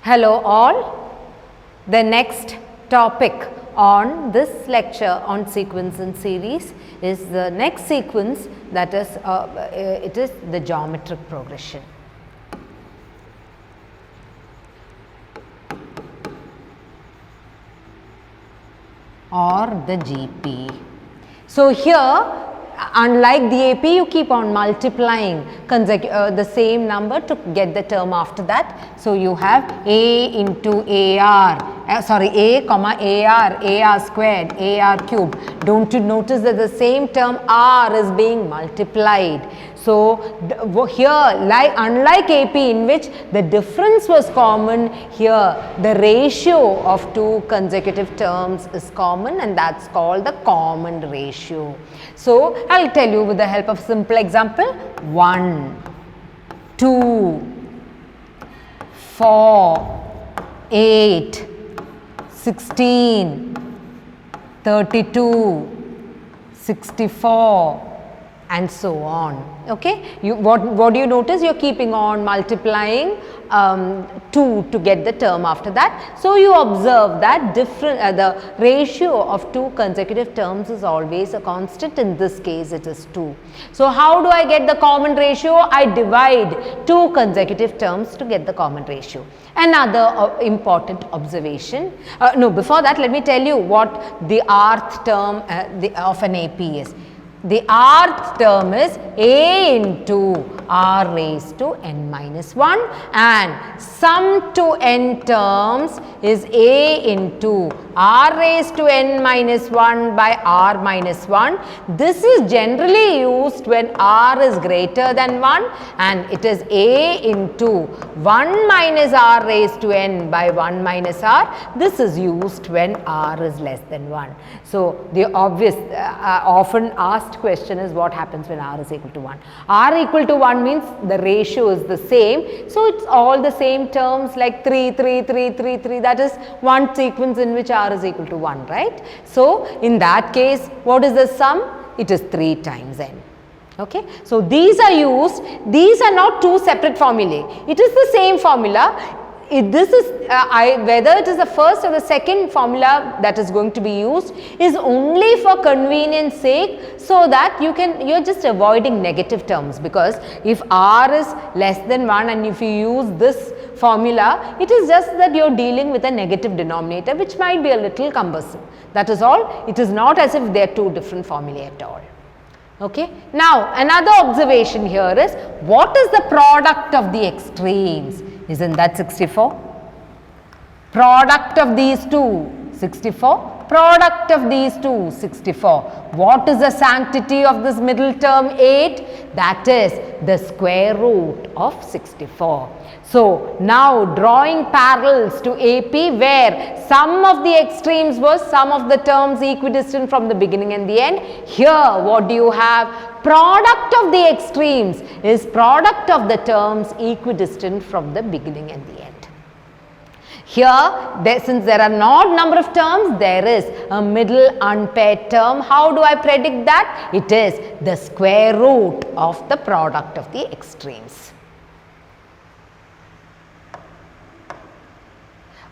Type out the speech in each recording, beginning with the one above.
Hello all. The next topic on this lecture on sequence and series is the next sequence, that is it is the geometric progression. Or the GP. So here, unlike the AP, you keep on multiplying the same number to get the term after that. So you have A into AR, A comma AR squared, AR cubed. Don't you notice that the same term R is being multiplied? So here, unlike AP, in which the difference was common, here the ratio of two consecutive terms is common, and that's called the common ratio. So I'll tell you with the help of simple example: 1, 2, 4, 8, 16, 32, 64, and so on. Okay, what do you notice? You're keeping on multiplying 2 to get the term after that. So you observe that the ratio of two consecutive terms is always a constant. In this case, it is 2. So how do I get the common ratio? I divide two consecutive terms to get the common ratio. Another important observation. Before that, let me tell you what the rth term of an AP is. The rth term is A into r raised to n minus 1, and sum to n terms is A into r raised to n minus 1 by r minus 1. This is generally used when r is greater than 1, and it is A into 1 minus r raised to n by 1 minus r. This is used when r is less than 1. So the obvious often asked question is what happens when r is equal to 1. R equal to 1 means the ratio is the same. So it's all the same terms like 3, 3, 3, 3, 3. That is one sequence in which r is equal to 1, right? So in that case, what is the sum? It is 3 times n. Okay. So these are used. These are not two separate formulae. It is the same formula. This is whether it is the first or the second formula that is going to be used is only for convenience sake, so that you're just avoiding negative terms, because if r is less than 1 and if you use this formula, it is just that you're dealing with a negative denominator which might be a little cumbersome. That is all. It is not as if they are two different formulae at all. Okay. Now another observation here is, what is the product of the extremes? Isn't that 64? Product of these two, 64. Product of these two, 64. What is the sanctity of this middle term 8? That is the square root of 64. So now drawing parallels to AP, where sum of the extremes was sum of the terms equidistant from the beginning and the end. Here what do you have? Product of the extremes is product of the terms equidistant from the beginning and the end. Here, since there are not number of terms, there is a middle unpaired term. How do I predict that? It is the square root of the product of the extremes.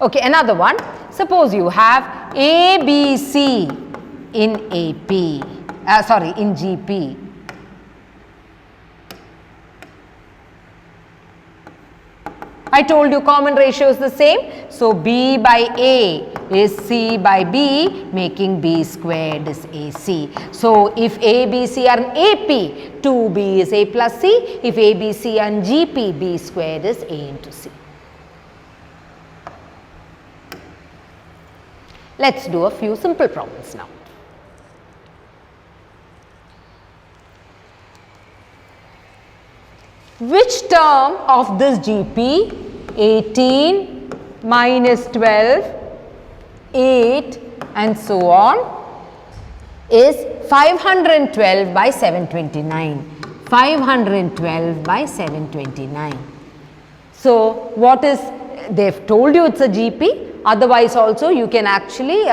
Okay, another one. Suppose you have ABC in AP, in GP. I told you common ratio is the same. So B by A is C by B, making B squared is AC. So if A, B, C are in AP, 2B is A plus C. If A, B, C are in GP, B squared is A into C. Let's do a few simple problems now. Which term of this GP, 18 minus 12, 8 and so on, is 512 by 729. 512 by 729. So what is, they've told you it's a GP. Otherwise also you can actually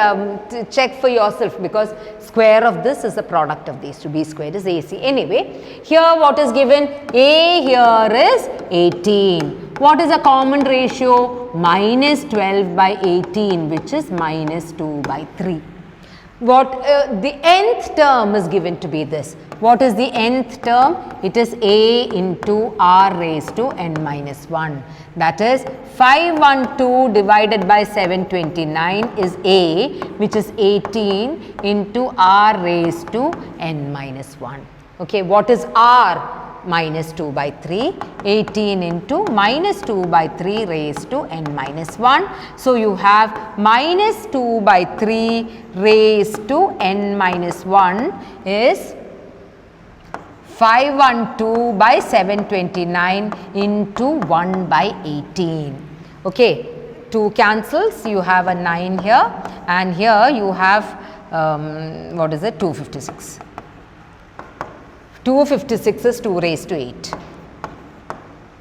check for yourself, because square of this is the product of these two. B squared is AC. Anyway, here what is given? A here is 18. What is a common ratio? Minus 12 by 18, which is minus 2 by 3. What the nth term is given to be this. What is the nth term? It is a into r raised to n minus 1. That is 512 divided by 729 is a, which is 18 into r raised to n minus 1. Okay, what is r? Minus 2 by 3, 18 into minus 2 by 3 raised to n minus 1. So, you have minus 2 by 3 raised to n minus 1 is 512 by 729 into 1 by 18. Okay, 2 cancels, you have a 9 here, and here you have what is it, 256. 256 is 2 raised to 8.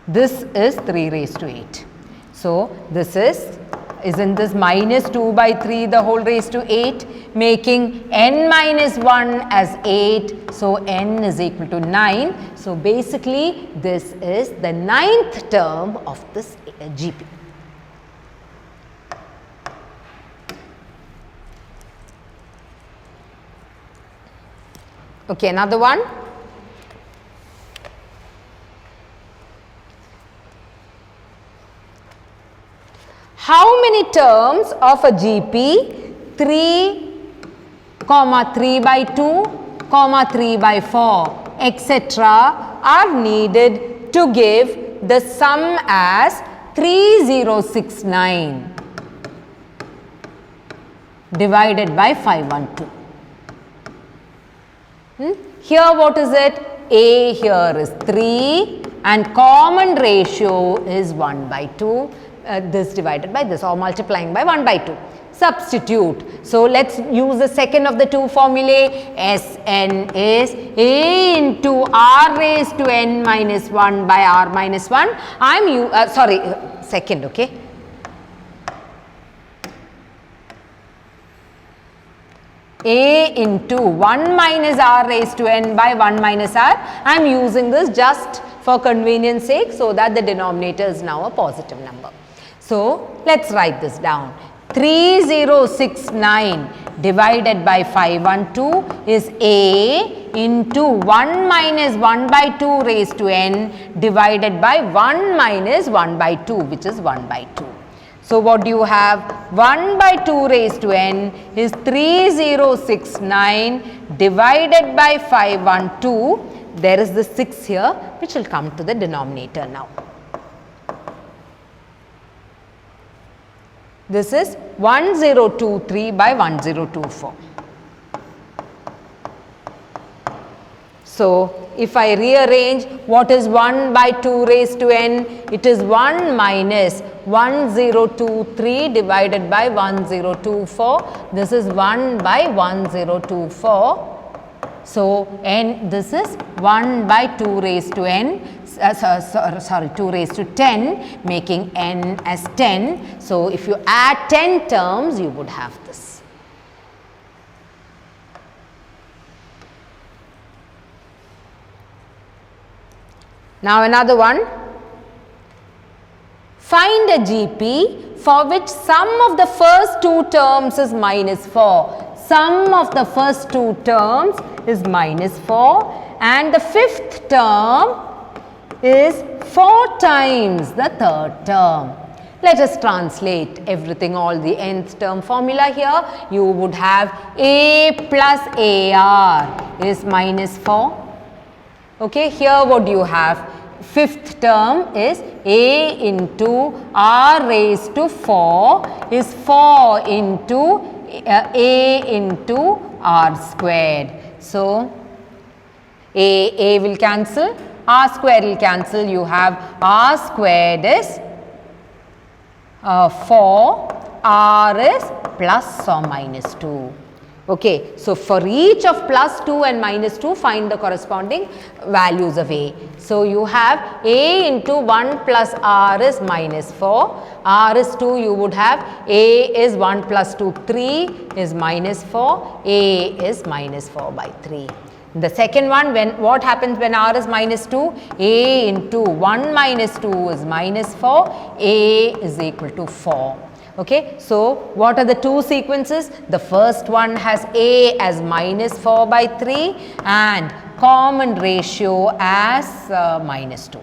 This is 3 raised to 8. So, this isn't this minus 2 by 3 the whole raised to 8, making n minus 1 as 8. So, n is equal to 9. So, basically this is the 9th term of this GP. Okay, another one. How many terms of a GP 3, 3 by 2, 3 by 4, etc. are needed to give the sum as 3069 divided by 512. Here what is it? A here is 3 and common ratio is 1 by 2. This divided by this or multiplying by 1 by 2. Substitute. So, let us use the second of the two formulae. Sn is A into r raised to n minus 1 by r minus 1. I am second, okay. A into 1 minus r raised to n by 1 minus r. I am using this just for convenience sake, so that the denominator is now a positive number. So, let us write this down. 3069 divided by 512 is A into 1 minus 1 by 2 raised to n divided by 1 minus 1 by 2, which is 1 by 2. So, what do you have? 1 by 2 raised to n is 3069 divided by 512. There is the 6 here, which will come to the denominator now. This is 1023 by 1024. So, if I rearrange, what is 1 by 2 raised to n? It is 1 minus 1023 divided by 1024. This is 1 by 1024. So, this is 1 by 2 raised to n, 2 raised to 10, making n as 10. So, if you add 10 terms, you would have this. Now, another one. Find a GP for which sum of the first 2 terms is minus 4. Sum of the first 2 terms is minus 4 and the 5th term is 4 times the 3rd term. Let us translate everything, all the nth term formula here. You would have A plus AR is minus 4. Okay, here what do you have? 5th term is A into R raised to 4 is 4 into A into R squared. So, A will cancel, R square will cancel. You have R squared is 4, R is plus or minus 2. Okay, so for each of plus 2 and minus 2, find the corresponding values of A. So, you have A into 1 plus R is minus 4, R is 2, you would have A is 1 plus 2, 3 is minus 4, A is minus 4 by 3. The second one, what happens when r is minus 2? A into 1 minus 2 is minus 4, A is equal to 4. Okay. So, what are the two sequences? The first one has A as minus 4 by 3 and common ratio as minus 2.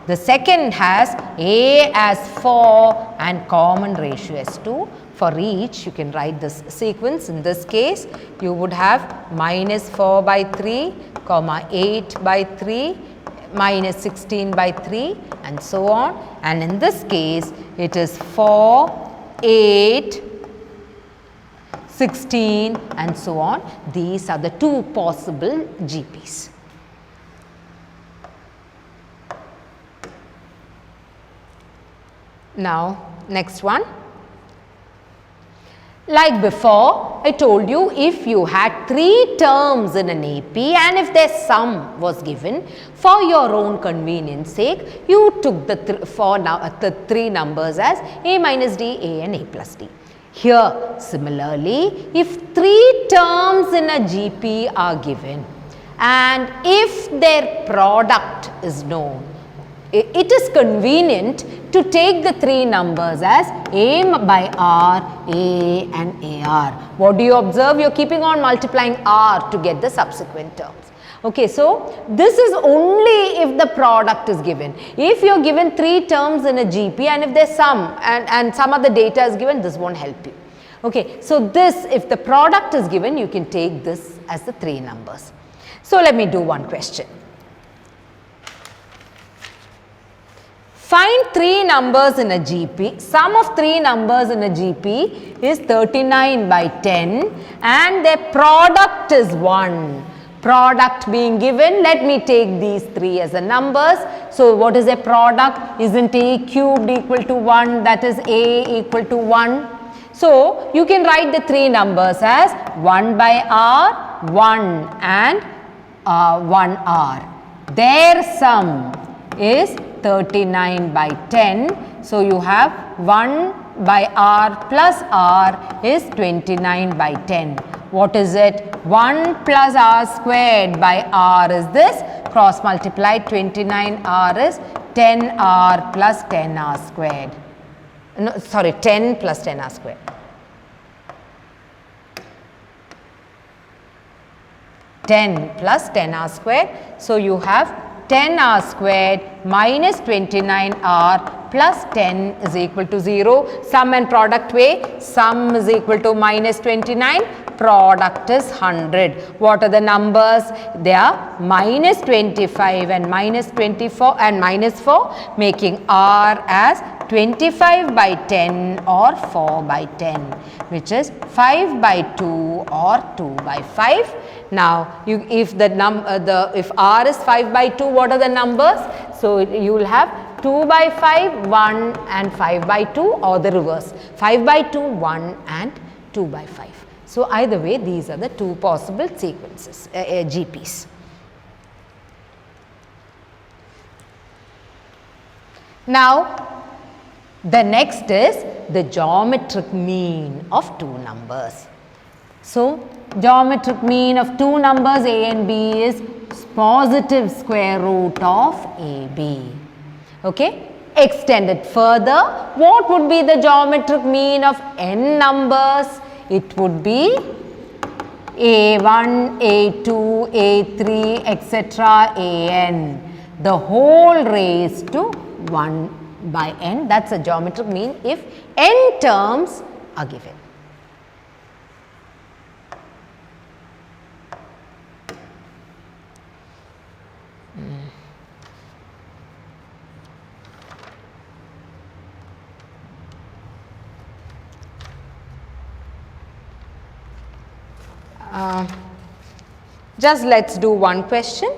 The second has A as 4 and common ratio as 2. For each, you can write this sequence. In this case, you would have minus 4 by 3, comma 8 by 3, minus 16 by 3 and so on. And in this case, it is 4, 8, 16 and so on. These are the two possible GPs. Now, next one. Like before, I told you if you had 3 terms in an AP and if their sum was given, for your own convenience sake, you took the 3 numbers as A minus D, A and A plus D. Here, similarly, if 3 terms in a GP are given and if their product is known, it is convenient to take the 3 numbers as A by R, A and AR. What do you observe? You are keeping on multiplying R to get the subsequent terms. Okay, so this is only if the product is given. If you are given 3 terms in a GP and if there is sum and some other data is given, this won't help you. Okay, so this, if the product is given, you can take this as the 3 numbers. So let me do one question. Find 3 numbers in a GP. Sum of 3 numbers in a GP is 39 by 10 and their product is 1. Product being given, let me take these 3 as the numbers. So, what is a product? Isn't A cubed equal to 1? That is A equal to 1. So, you can write the 3 numbers as 1 by R, 1 and 1R. Their sum is 39 by 10. So, you have 1 by R plus R is 29 by 10. What is it? 1 plus R squared by R is this. Cross multiply 29R is 10R plus 10R squared. No, sorry, 10 plus 10R squared. Ten plus 10R squared. So, you have 10R squared minus 29R plus 10 is equal to 0. Sum and product way, sum is equal to minus 29, product is 100. What are the numbers? They are minus 25 and minus 24 and minus 4, making R as 25 by 10 or 4 by 10, which is 5 by 2 or 2 by 5. Now, if R is 5 by 2, what are the numbers? So, you will have 2 by 5, 1 and 5 by 2 or the reverse. 5 by 2, 1 and 2 by 5. So, either way, these are the 2 possible sequences, GPs. Now, the next is the geometric mean of 2 numbers. So, geometric mean of 2 numbers A and B is positive square root of AB. Okay. Extended further, what would be the geometric mean of n numbers? It would be A1, A2, A3, etc. An, the whole raised to 1 by n. That is a geometric mean if n terms are given. Just let us do one question.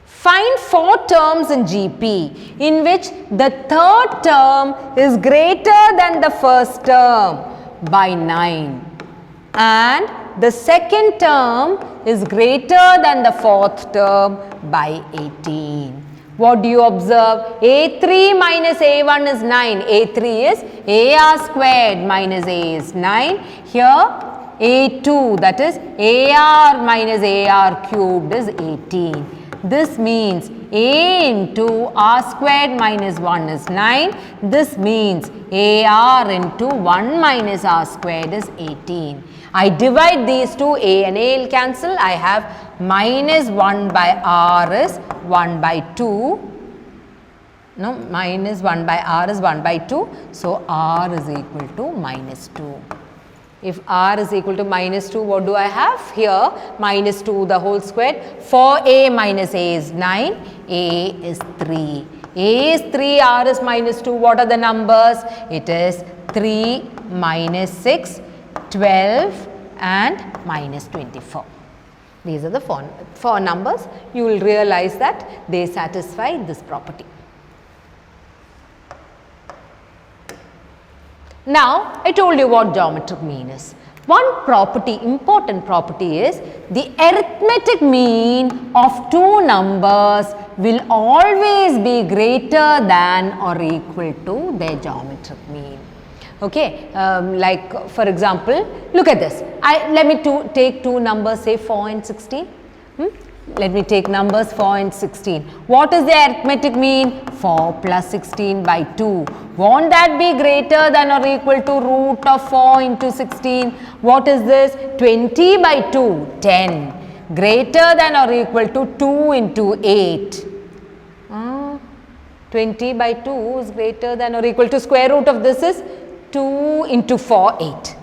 Find 4 terms in GP in which the third term is greater than the first term by 9 and the second term is greater than the fourth term by 18. What do you observe? A3 minus A1 is 9. A3 is AR squared minus A is 9. Here A2, that is AR minus AR cubed is 18. This means A into R squared minus 1 is 9. This means AR into 1 minus R squared is 18. I divide these two, A and A will cancel. I have minus 1 by R is 1 by 2. No, minus 1 by R is 1 by 2. So, R is equal to minus 2. If R is equal to minus 2, what do I have? Here, minus 2 the whole square. For A minus A is 9, A is 3. A is 3, R is minus 2. What are the numbers? It is 3 minus 6, 12 and minus 24. These are the four numbers. You will realize that they satisfy this property. Now, I told you what geometric mean is. One property, important property is the arithmetic mean of two numbers will always be greater than or equal to their geometric mean. Okay, like for example, look at this. Let me take two numbers, say 4 and 16. Let me take numbers 4 and 16. What is the arithmetic mean? 4 plus 16 by 2. Won't that be greater than or equal to root of 4 into 16? What is this? 20 by 2, 10. Greater than or equal to 2 into 8. 20 by 2 is greater than or equal to square root of this is 2 into 4, 8.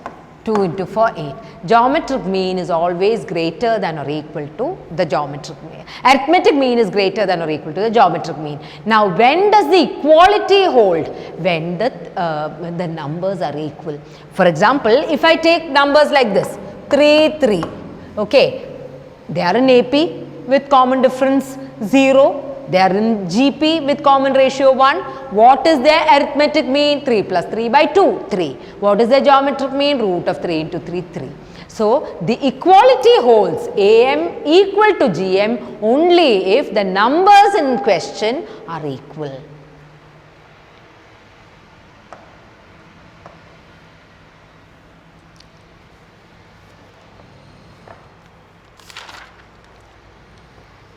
2 into 4, 8. Geometric mean is always greater than or equal to the geometric mean. Arithmetic mean is greater than or equal to the geometric mean. Now, when does the equality hold? When the numbers are equal. For example, if I take numbers like this, 3, 3, okay, they are in AP with common difference 0. They are in GP with common ratio 1. What is their arithmetic mean? 3 plus 3 by 2, 3. What is their geometric mean? Root of 3 into 3, 3. So, the equality holds AM equal to GM only if the numbers in question are equal.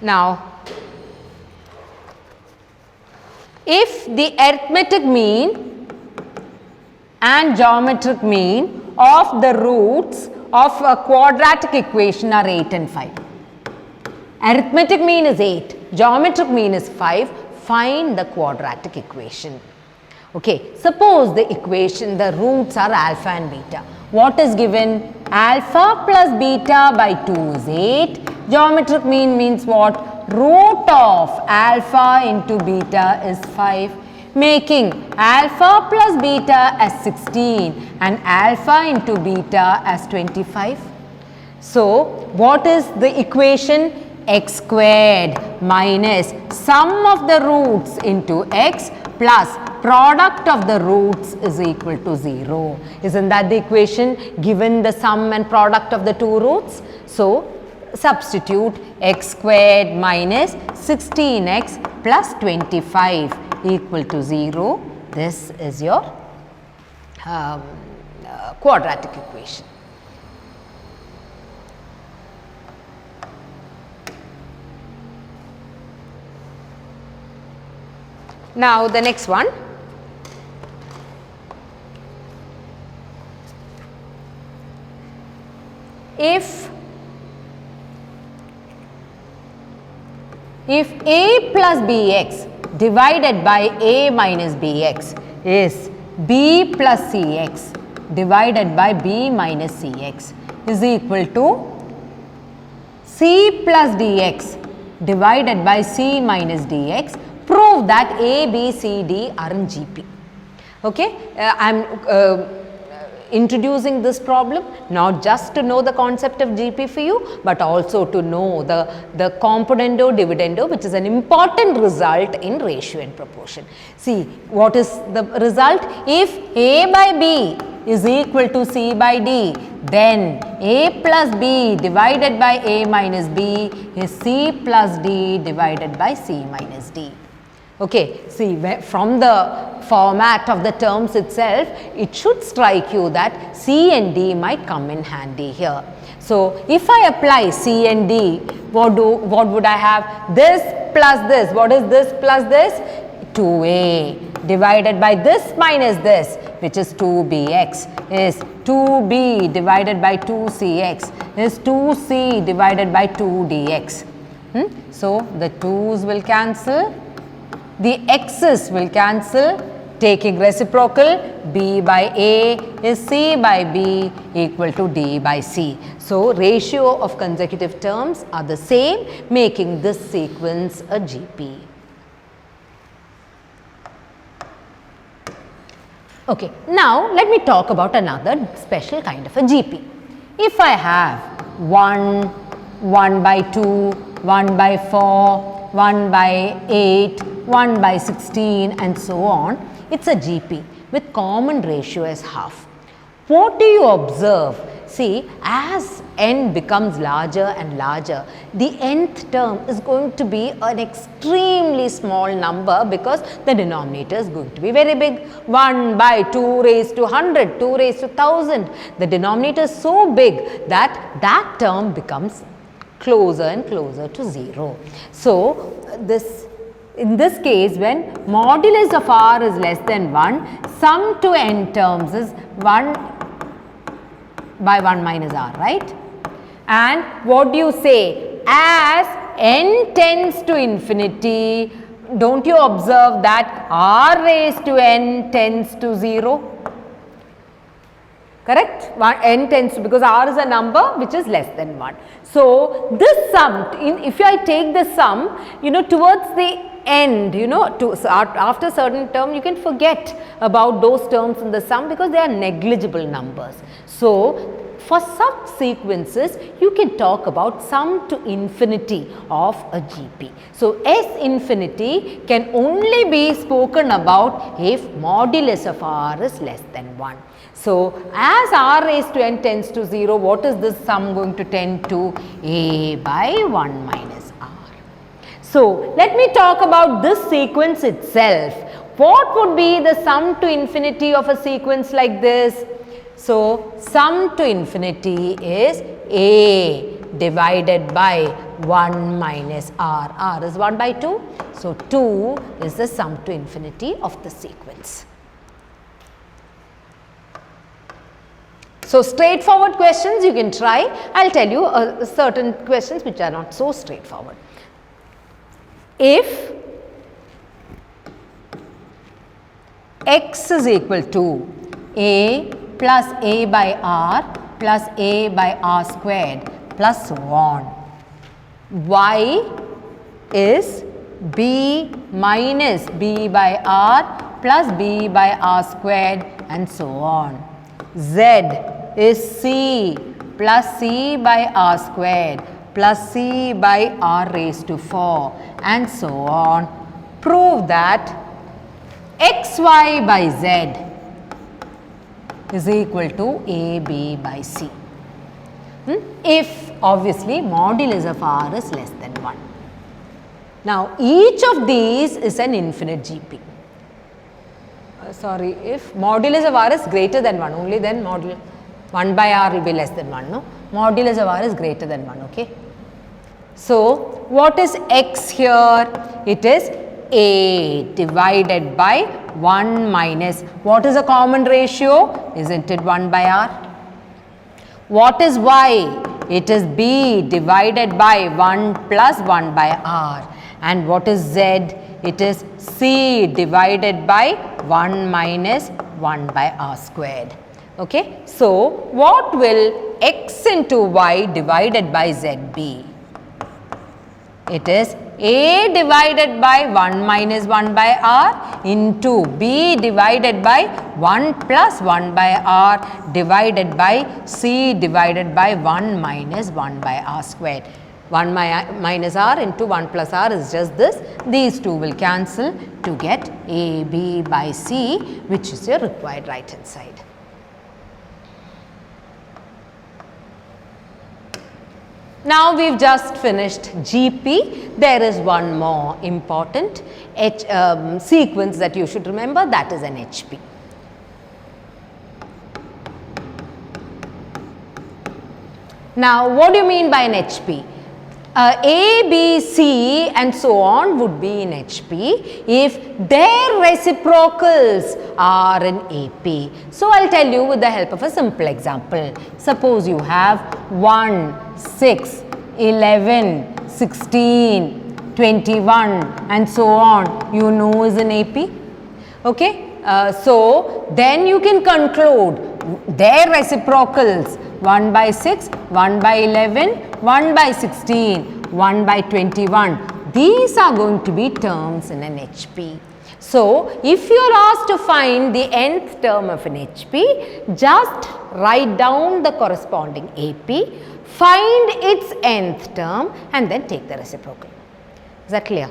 Now, if the arithmetic mean and geometric mean of the roots of a quadratic equation are 8 and 5. Arithmetic mean is 8, geometric mean is 5. Find the quadratic equation. Okay, suppose the equation, the roots are alpha and beta. What is given? Alpha plus beta by 2 is 8. Geometric mean means what? Root of alpha into beta is 5, making alpha plus beta as 16 and alpha into beta as 25. So, what is the equation? X squared minus sum of the roots into x plus product of the roots is equal to 0. Isn't that the equation given the sum and product of the two roots? So, substitute x squared minus 16x plus 25 equal to 0. This is your quadratic equation. Now, the next one. If a plus bx divided by a minus bx is b plus cx divided by b minus cx is equal to c plus dx divided by c minus dx, prove that a, b, c, d are in GP. Okay, I am introducing this problem not just to know the concept of GP for you, but also to know the componendo dividendo, which is an important result in ratio and proportion. See, what is the result? If a by b is equal to C by D. Then A plus B divided by A minus B is C plus D divided by C minus D. Okay, see, from the format of the terms itself, it should strike you that C and D might come in handy here. So, if I apply C and D, what would I have? This plus this. What is this plus this? 2A divided by this minus this, which is 2bx, is 2b divided by 2cx, is 2c divided by 2dx. So, the 2's will cancel, the x's will cancel, taking reciprocal, b by a is c by b equal to d by c. So, ratio of consecutive terms are the same, making this sequence a GP. Okay, now let me talk about another special kind of a GP. If I have 1, 1 by 2, 1 by 4, 1 by 8, 1 by 16 and so on, it's a GP with common ratio as half. What do you observe? See, as n becomes larger and larger, the nth term is going to be an extremely small number because the denominator is going to be very big. 1 by 2 raised to 100, 2 raised to 1000. The denominator is so big that that term becomes closer and closer to 0. So, in this case, when modulus of r is less than 1, sum to n terms is 1 by 1 minus r, right? And what do you say? As n tends to infinity, don't you observe that r raised to n tends to 0? Correct? N tends to, because r is a number which is less than 1. So, this sum, if I take the sum, towards the end, after certain term, you can forget about those terms in the sum because they are negligible numbers. So, for such sequences, you can talk about sum to infinity of a GP. So, S infinity can only be spoken about if modulus of r is less than 1. So, as r raised to n tends to 0, what is this sum going to tend to? A by 1 minus r. So, let me talk about this sequence itself. What would be the sum to infinity of a sequence like this? So, sum to infinity is a divided by 1 minus r. R is 1 by 2. So, 2 is the sum to infinity of the sequence. So, straightforward questions you can try. I will tell you certain questions which are not so straightforward. If x is equal to a plus a by r plus a by r squared plus so on, y is b minus b by r plus b by r squared and so on. Z is c plus c by r squared plus c by r raised to 4 and so on. Prove that xy by z is equal to ab by c. If obviously modulus of r is less than 1. Now, each of these is an infinite GP. If modulus of r is greater than 1, only then modulus 1 by r will be less than 1, no? Modulus of r is greater than 1, okay? So, what is x here? It is a divided by 1 minus, what is a common ratio? Isn't it 1 by r? What is y? It is b divided by 1 plus 1 by r. And what is z? It is c divided by 1 minus 1 by r squared. Okay. So, what will x into y divided by z be? It is a divided by 1 minus 1 by r into b divided by 1 plus 1 by r divided by c divided by 1 minus 1 by r squared. 1 minus r into 1 plus r is just this. These two will cancel to get a b by c, which is your required right hand side. Now we've just finished GP. There is one more important sequence that you should remember, that is an HP. Now what do you mean by an HP? A, B, C and so on would be in HP if their reciprocals are in AP. So I'll tell you with the help of a simple example. Suppose you have 1, 6, 11, 16, 21 and so on, you know is in AP. Okay. So then you can conclude their reciprocals 1 by 6, 1 by 11, 1 by 16, 1 by 21. These are going to be terms in an HP. So, if you are asked to find the nth term of an HP, just write down the corresponding AP, find its nth term and then take the reciprocal. Is that clear?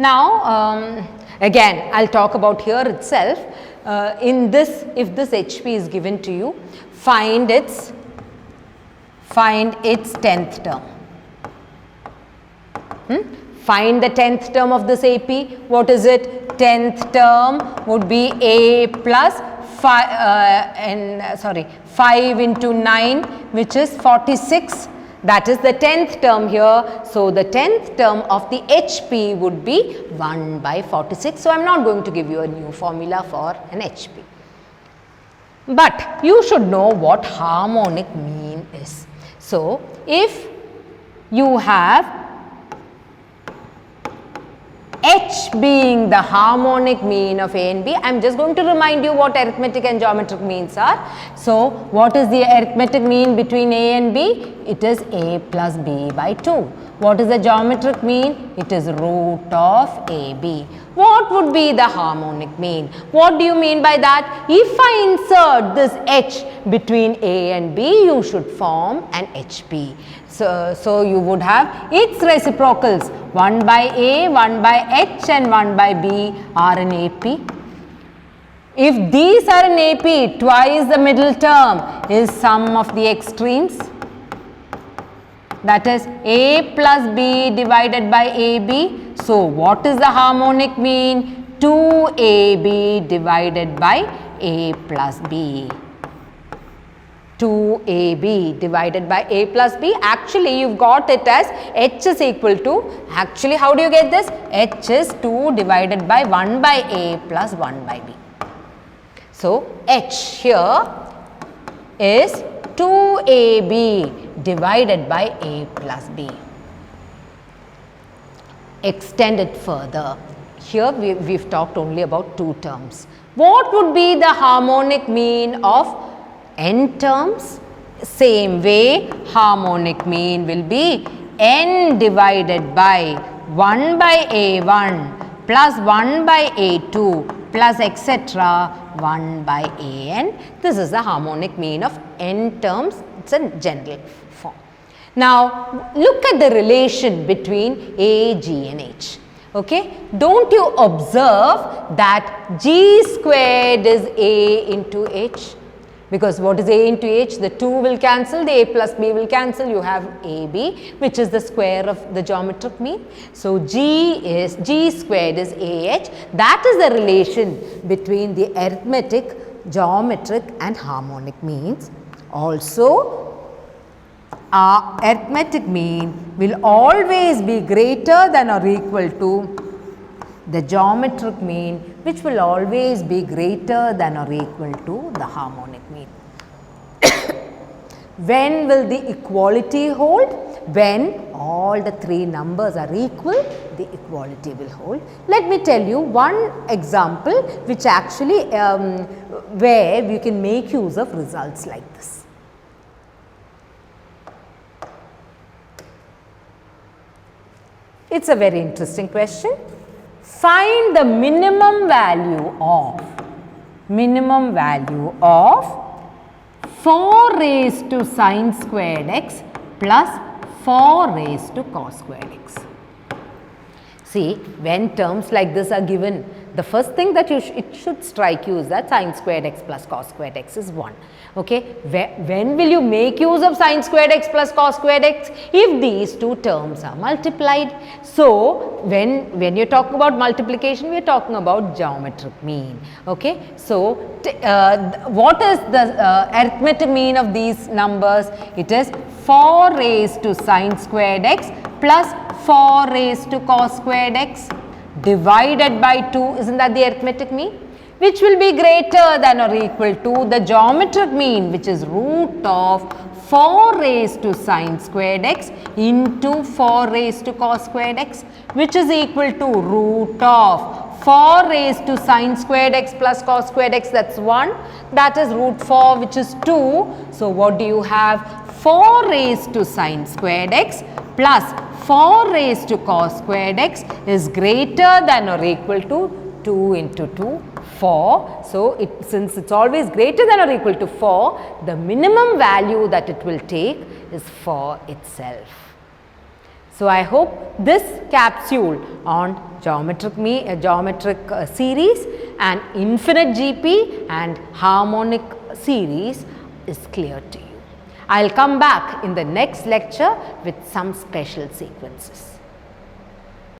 Now, again I'll talk about here itself. In this, if this HP is given to you, find its 10th term. Find the 10th term of this AP. What is it? 10th term would be A plus 5 into 9, which is 46. That is the 10th term here. So, the 10th term of the HP would be 1 by 46. So, I am not going to give you a new formula for an HP. But you should know what harmonic mean is. So, if you have H being the harmonic mean of A and B, I am just going to remind you what arithmetic and geometric means are. So, what is the arithmetic mean between A and B? It is A plus B by 2. What is the geometric mean? It is root of AB. What would be the harmonic mean? What do you mean by that? If I insert this H between A and B, you should form an HP. So you would have its reciprocals 1 by A, 1 by H and 1 by B are in AP. If these are in AP, twice the middle term is sum of the extremes. That is A plus B divided by AB. So, what is the harmonic mean? 2AB divided by A plus B. 2AB divided by A plus B. Actually, you've got it as H is equal to, actually how do you get this? H is 2 divided by 1 by A plus 1 by B. So, H here is 2AB divided by A plus B. Extend it further. Here we've talked only about two terms. What would be the harmonic mean of n terms? Same way, harmonic mean will be n divided by 1 by A1 plus 1 by A2 plus etc. 1 by An. This is the harmonic mean of n terms. It's a general form. Now, look at the relation between A, G and H. Okay. Don't you observe that G squared is A into H? Because what is A into H? The 2 will cancel, the A plus B will cancel, you have AB, which is the square of the geometric mean. So, G squared is AH. That is the relation between the arithmetic, geometric and harmonic means. Also, our arithmetic mean will always be greater than or equal to the geometric mean, which will always be greater than or equal to the harmonic mean. When will the equality hold? When all the three numbers are equal, the equality will hold. Let me tell you one example which actually where we can make use of results like this. It's a very interesting question. Find the minimum value of 4 raised to sine squared x plus 4 raised to cos squared x. See, when terms like this are given, the first thing that it should strike you is that sin squared x plus cos squared x is 1. Okay. When will you make use of sin squared x plus cos squared x? If these two terms are multiplied. So, when you talk about multiplication, we are talking about geometric mean. Okay. So, what is the arithmetic mean of these numbers? It is 4 raised to sin squared x plus 4 raised to cos squared x divided by 2. Isn't that the arithmetic mean? Which will be greater than or equal to the geometric mean, which is root of 4 raised to sin squared x into 4 raised to cos squared x, which is equal to root of 4 raised to sin squared x plus cos squared x, that is 1, that is root 4, which is 2. So, what do you have? 4 raised to sin squared x plus 4 raised to cos squared x is greater than or equal to 2 into 2, 4. So, since it is always greater than or equal to 4, the minimum value that it will take is 4 itself. So, I hope this capsule on geometric series and infinite GP and harmonic series is clear to you. I will come back in the next lecture with some special sequences.